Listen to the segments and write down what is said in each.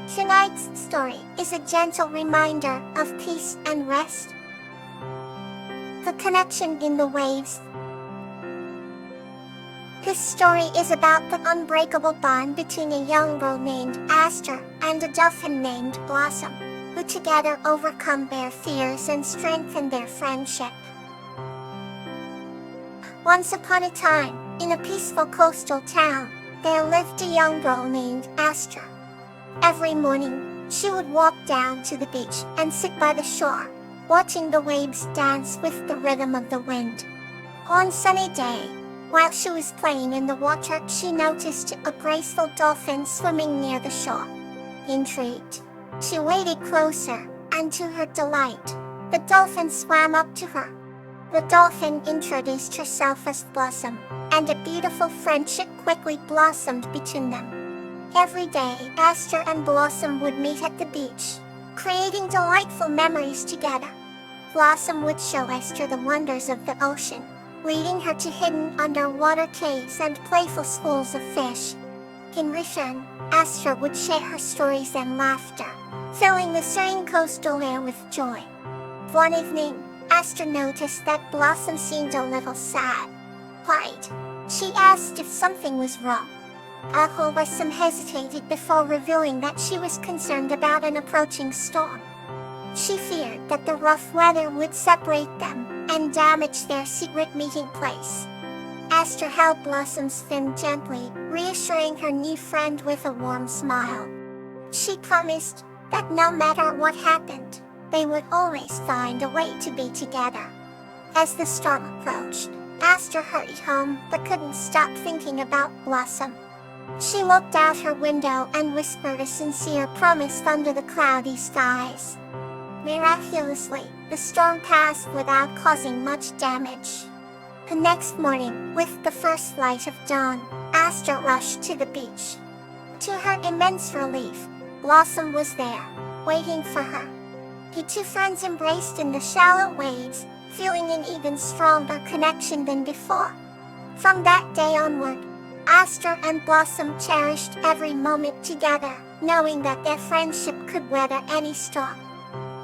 Tonight's story is a gentle reminder of peace and rest. The connection in the waves. This story is about the unbreakable bond between a young girl named Aster and a dolphin named Blossom, who together overcome their fears and strengthen their friendship. Once upon a time, in a peaceful coastal town, there lived a young girl named Aster. Every morning, she would walk down to the beach and sit by the shore, watching the waves dance with the rhythm of the wind. One sunny day, while she was playing in the water, she noticed a graceful dolphin swimming near the shore. Intrigued, she waded closer, and to her delight, the dolphin swam up to her. The dolphin introduced herself as Blossom, and a beautiful friendship quickly blossomed between them. Every day, Aster and Blossom would meet at the beach, creating delightful memories together. Blossom would show Aster the wonders of the ocean, leading her to hidden underwater caves and playful schools of fish. In return, Aster would share her stories and laughter, filling the serene coastal air with joy. One evening, Aster noticed that Blossom seemed a little sad. Quiet. She asked if something was wrong. Blossom hesitated before revealing that she was concerned about an approaching storm. She feared that the rough weather would separate them and damage their secret meeting place. Aster held Blossom's fin gently, reassuring her new friend with a warm smile. She promised that no matter what happened, they would always find a way to be together. As the storm approached, Aster hurried home but couldn't stop thinking about Blossom. She looked out her window and whispered a sincere promise under the cloudy skies. Miraculously, the storm passed without causing much damage. The next morning, with the first light of dawn, Aster rushed to the beach. To her immense relief, Blossom was there, waiting for her. The two friends embraced in the shallow waves, feeling an even stronger connection than before. From that day onward, Aster and Blossom cherished every moment together, knowing that their friendship could weather any storm.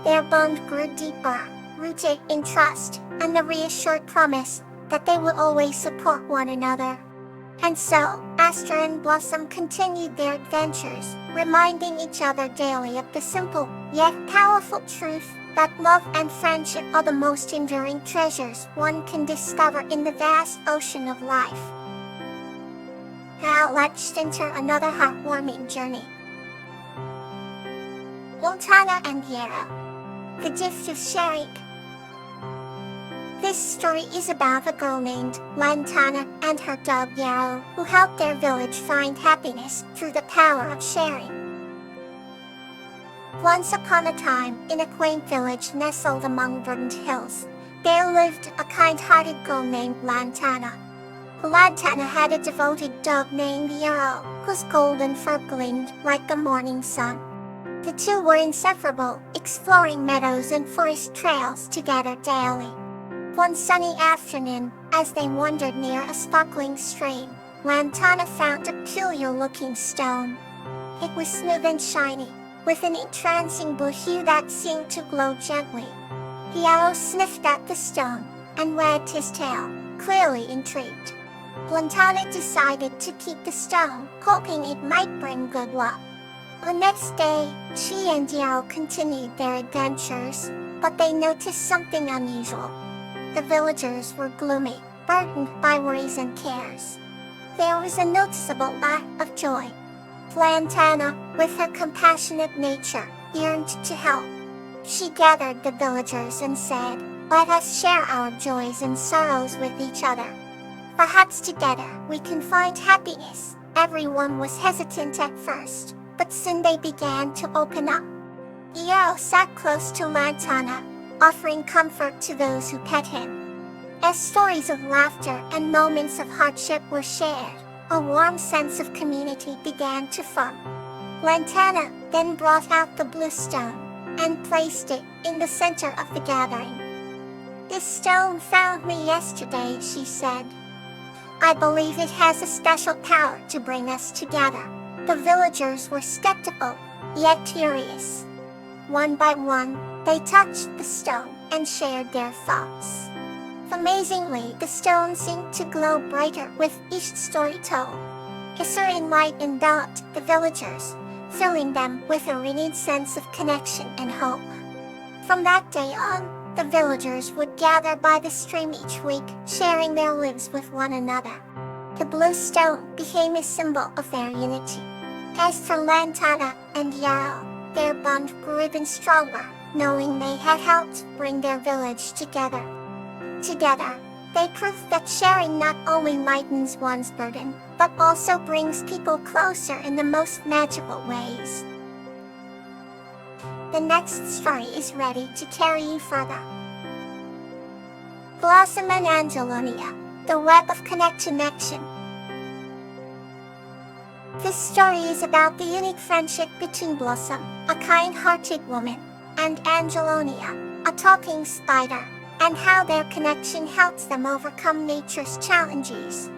Their bond grew deeper, rooted in trust and the reassured promise that they will always support one another. And so, Aster and Blossom continued their adventures, reminding each other daily of the simple, yet powerful truth that love and friendship are the most enduring treasures one can discover in the vast ocean of life. Now let's enter another heartwarming journey. Lantana and Yarrow. The gift of sharing. This story is about a girl named Lantana and her dog Yarrow, who helped their village find happiness through the power of sharing. Once upon a time, in a quaint village nestled among verdant hills, there lived a kind-hearted girl named Lantana. Lantana had a devoted dog named Yarrow, whose golden fur gleamed like the morning sun. The two were inseparable, exploring meadows and forest trails together daily. One sunny afternoon, as they wandered near a sparkling stream, Lantana found a peculiar-looking stone. It was smooth and shiny, with an entrancing blue hue that seemed to glow gently. Yarrow sniffed at the stone and wagged his tail, clearly intrigued. Lantana decided to keep the stone, hoping it might bring good luck. The next day, she and Yarrow continued their adventures, but they noticed something unusual. The villagers were gloomy, burdened by worries and cares. There was a noticeable lack of joy. Lantana, with her compassionate nature, yearned to help. She gathered the villagers and said, "Let us share our joys and sorrows with each other. Perhaps together we can find happiness." Everyone was hesitant at first, but soon they began to open up. Yarrow sat close to Lantana, offering comfort to those who pet him. As stories of laughter and moments of hardship were shared, a warm sense of community began to form. Lantana then brought out the blue stone and placed it in the center of the gathering. "This stone found me yesterday," she said. "I believe it has a special power to bring us together." The villagers were skeptical, yet curious. One by one, they touched the stone and shared their thoughts. Amazingly, the stone seemed to glow brighter with each story told. A certain light enveloped the villagers, filling them with a renewed sense of connection and hope. From that day on, the villagers would gather by the stream each week, sharing their lives with one another. The blue stone became a symbol of their unity. As for Lantana and Yarrow, their bond grew even stronger, knowing they had helped bring their village together. Together, they proved that sharing not only lightens one's burden, but also brings people closer in the most magical ways. The next story is ready to carry you further. Blossom and Angelonia, the web of connection. This story is about the unique friendship between Blossom, a kind-hearted woman, and Angelonia, a talking spider, and how their connection helps them overcome nature's challenges.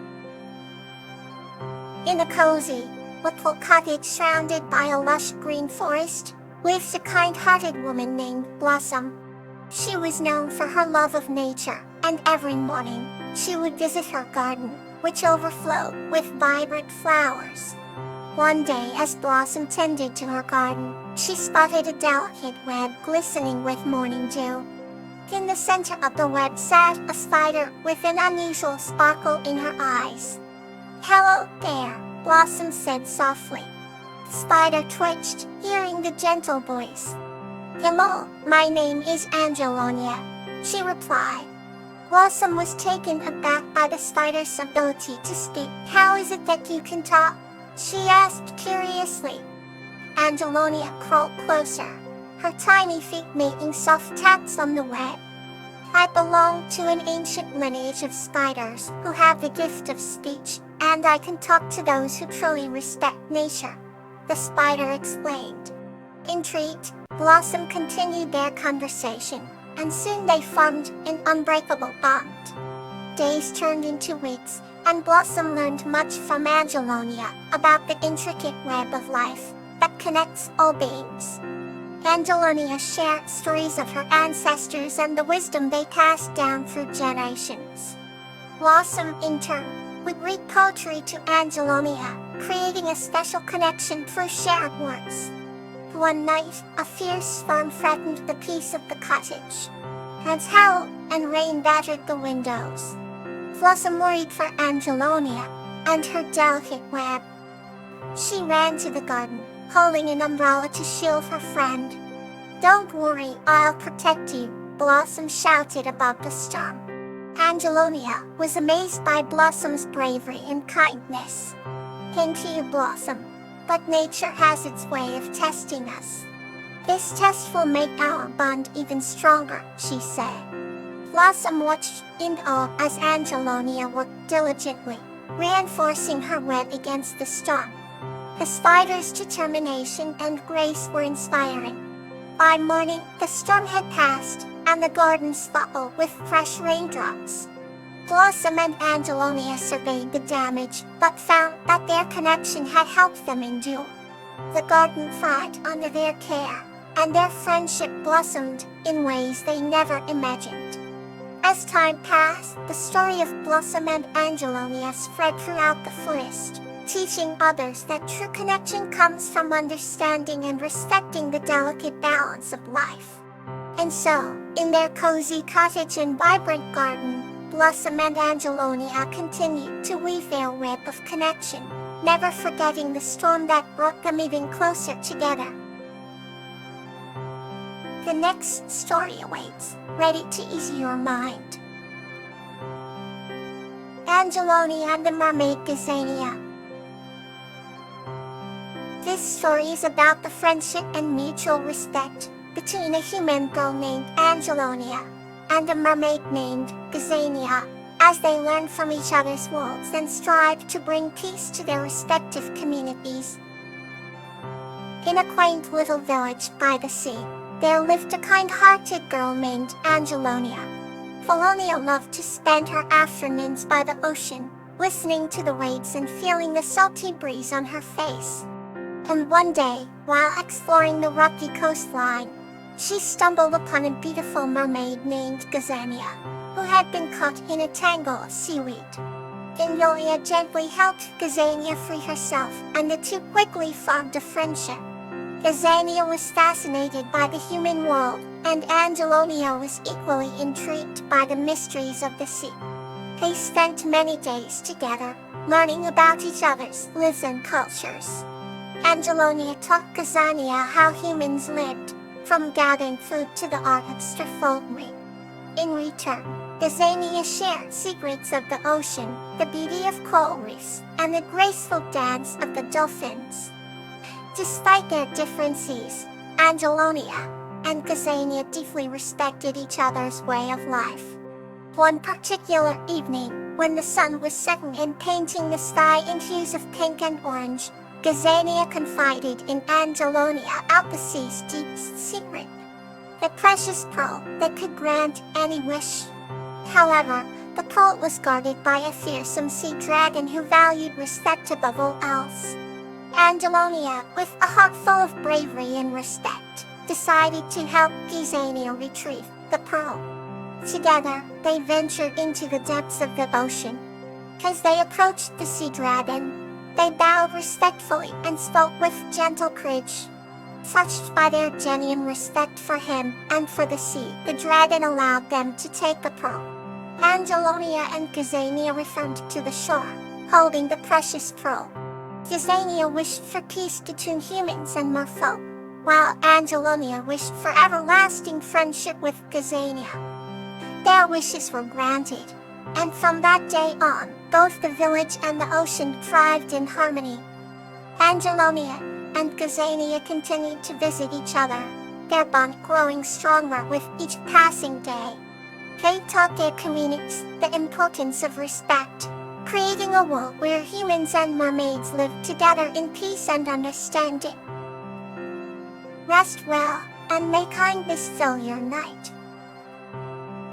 In a cozy, little cottage surrounded by a lush green forest, lives a kind-hearted woman named Blossom. She was known for her love of nature, and every morning, she would visit her garden, which overflowed with vibrant flowers. One day, as Blossom tended to her garden, she spotted a delicate web glistening with morning dew. In the center of the web sat a spider with an unusual sparkle in her eyes. "Hello there," Blossom said softly. The spider twitched, hearing the gentle voice. "Hello, my name is Angelonia," she replied. Blossom was taken aback by the spider's ability to speak. "How is it that you can talk?" she asked curiously. Angelonia crawled closer, her tiny feet making soft taps on the web. "I belong to an ancient lineage of spiders who have the gift of speech, and I can talk to those who truly respect nature," the spider explained. Intrigued, Blossom continued their conversation, and soon they formed an unbreakable bond. Days turned into weeks, and Blossom learned much from Angelonia about the intricate web of life that connects all beings. Angelonia shared stories of her ancestors and the wisdom they passed down through generations. Blossom, in turn, would read poetry to Angelonia, creating a special connection through shared words. One night, a fierce storm threatened the peace of the cottage. Winds howled and rain battered the windows. Blossom worried for Angelonia and her delicate web. She ran to the garden, holding an umbrella to shield her friend. "Don't worry, I'll protect you," Blossom shouted above the storm. Angelonia was amazed by Blossom's bravery and kindness. "Thank you, Blossom, but nature has its way of testing us. This test will make our bond even stronger," she said. Blossom watched in awe as Angelonia worked diligently, reinforcing her web against the storm. The spider's determination and grace were inspiring. By morning, the storm had passed, and the garden sparkled with fresh raindrops. Blossom and Angelonia surveyed the damage, but found that their connection had helped them endure. The garden thrived under their care, and their friendship blossomed in ways they never imagined. As time passed, the story of Blossom and Angelonia spread throughout the forest, teaching others that true connection comes from understanding and respecting the delicate balance of life. And so, in their cozy cottage and vibrant garden, Blossom and Angelonia continued to weave their web of connection, never forgetting the storm that brought them even closer together. The next story awaits, ready to ease your mind. Angelonia and the Mermaid Gazania. This story is about the friendship and mutual respect between a human girl named Angelonia and a mermaid named Gazania, as they learn from each other's worlds and strive to bring peace to their respective communities. In a quaint little village by the sea, there lived a kind-hearted girl named Angelonia. Angelonia loved to spend her afternoons by the ocean, listening to the waves and feeling the salty breeze on her face. And one day, while exploring the rocky coastline, she stumbled upon a beautiful mermaid named Gazania, who had been caught in a tangle of seaweed. Angelonia gently helped Gazania free herself, and the two quickly formed a friendship. Gazania was fascinated by the human world, and Angelonia was equally intrigued by the mysteries of the sea. They spent many days together, learning about each other's lives and cultures. Angelonia taught Gazania how humans lived, from gathering food to the art of strafologry. In return, Gazania shared secrets of the ocean, the beauty of coral reefs, and the graceful dance of the dolphins. Despite their differences, Angelonia and Gazania deeply respected each other's way of life. One particular evening, when the sun was setting and painting the sky in hues of pink and orange, Gazania confided in Angelonia about the sea's deepest secret, the precious pearl that could grant any wish. However, the pearl was guarded by a fearsome sea dragon who valued respect above all else. Angelonia, with a heart full of bravery and respect, decided to help Gazania retrieve the pearl. Together, they ventured into the depths of the ocean. As they approached the sea dragon, they bowed respectfully and spoke with gentle courage. Touched by their genuine respect for him and for the sea, the dragon allowed them to take the pearl. Angelonia and Gazania returned to the shore, holding the precious pearl. Gazania wished for peace between humans and merfolk, while Angelonia wished for everlasting friendship with Gazania. Their wishes were granted, and from that day on, both the village and the ocean thrived in harmony. Angelonia and Gazania continued to visit each other, their bond growing stronger with each passing day. They taught their communities the importance of respect, creating a world where humans and mermaids lived together in peace and understanding. Rest well, and may kindness fill your night.